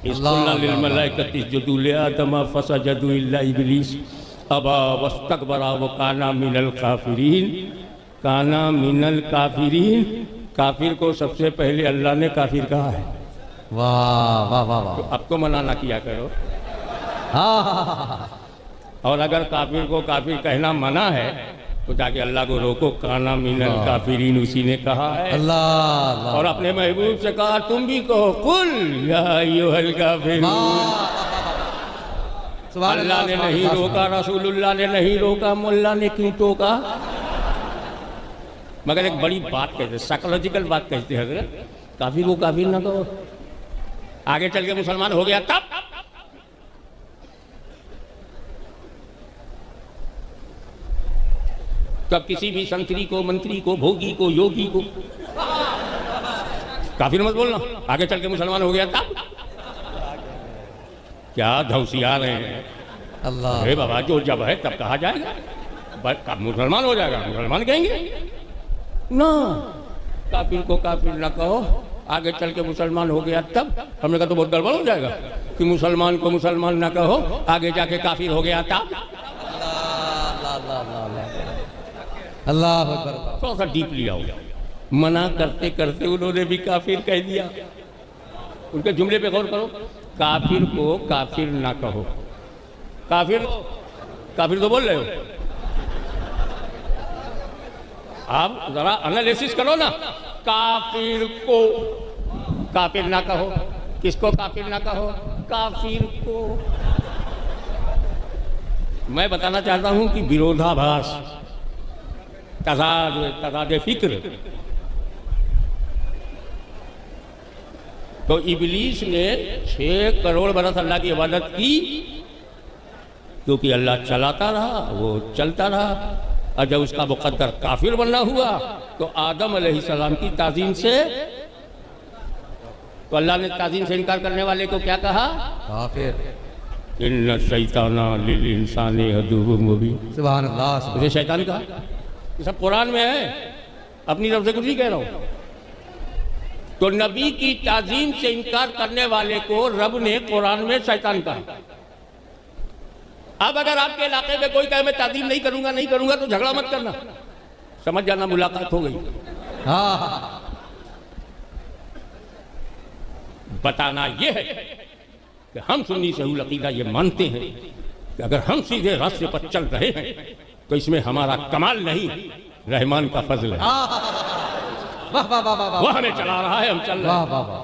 इस्कुल्ना लिल मलाइकति इसजुदू लिआदम फसजदू इल्ला इब्लीस अबा वस्तकबरा व काना मिनल काफिरीन। काना मिनल काफिरीन, काफिर को सबसे पहले अल्लाह ने काफिर कहा है। वाह वाह वाह वाह। तो अब तो मना ना किया करो। हाँ, और अगर काफिर को काफिर कहना मना है तो जाके अल्लाह को रोको, काना मिनल काफिरीन उसी ने कहा है। अल्लाह और अपने महबूब से कहा तुम भी कहो कुल या अय्युहल काफिरून। अल्लाह ने नहीं रोका, रसूलुल्लाह ने नहीं रोका, मुल्ला ने क्यों टोका? मगर एक बड़ी बात कहते, साइकोलॉजिकल बात कहते हैं, काफिर को काफिर ना कहो, आगे चल के मुसलमान हो गया तब किसी भी संतरी को, मंत्री को, भोगी को, योगी को काफिर मत बोलना। आगे चल के मुसलमान हो गया तब क्या धौसिया रहे हैं। अल्लाह। अरे बाबा जो जब है तब कहा जाएगा, कब मुसलमान हो जाएगा मुसलमान कहेंगे ना। काफिर को काफिर ना कहो, आगे चल के मुसलमान हो गया तब। हमने कहा तो बहुत गड़बड़ हो जाएगा कि मुसलमान को मुसलमान ना कहो, आगे जाके काफिर हो गया तब। अल्लाह थोड़ा सा डीपली आओ। मना करते करते उन्होंने भी काफिर कह दिया। उनके जुमले पे गौर करो, काफिर को काफिर ना कहो। काफिर काफिर तो बोल रहे हो, आप जरा एनालिसिस करो ना। काफिर को काफिर ना कहो, किसको काफिर ना कहो? काफिर को। मैं बताना चाहता हूं कि विरोधाभास, तज़ाद फिक्र। तो इब्लीस ने 6 करोड़ बरस अल्लाह की इबादत की क्योंकि अल्लाह चलाता रहा, वो चलता रहा। और जब उसका मुकद्दर काफिर बनना हुआ तो आदम अलैहिस्सलाम की ताज़ीम से, तो अल्लाह ने ताज़ीम से इनकार करने वाले को क्या कहा? काफिर। इन्ना शैताना लिल इंसानी अदुव्वुम मुबीन। सुभान अल्लाह। मुझे शैतान कहा, ये सब कुरान में है, अपनी तरफ से कुछ नहीं कह रहा हूं। तो नबी की ताज़ीम से इनकार करने वाले को रब ने कुरान में शैतान कहा। अब अगर आपके इलाके में कोई कहे मैं ताज़ीम नहीं करूंगा तो झगड़ा मत करना, समझ जाना मुलाकात हो गई। हाँ, बताना यह है कि हम सुन्नी सही अकीदा ये मानते हैं कि अगर हम सीधे रास्ते पर चल रहे हैं तो इसमें हमारा कमाल नहीं, रहमान का फजल है। वाह वाह वाह वाह। वो हमें चला रहा है, हम चल रहे हैं। वाह वाह वाह।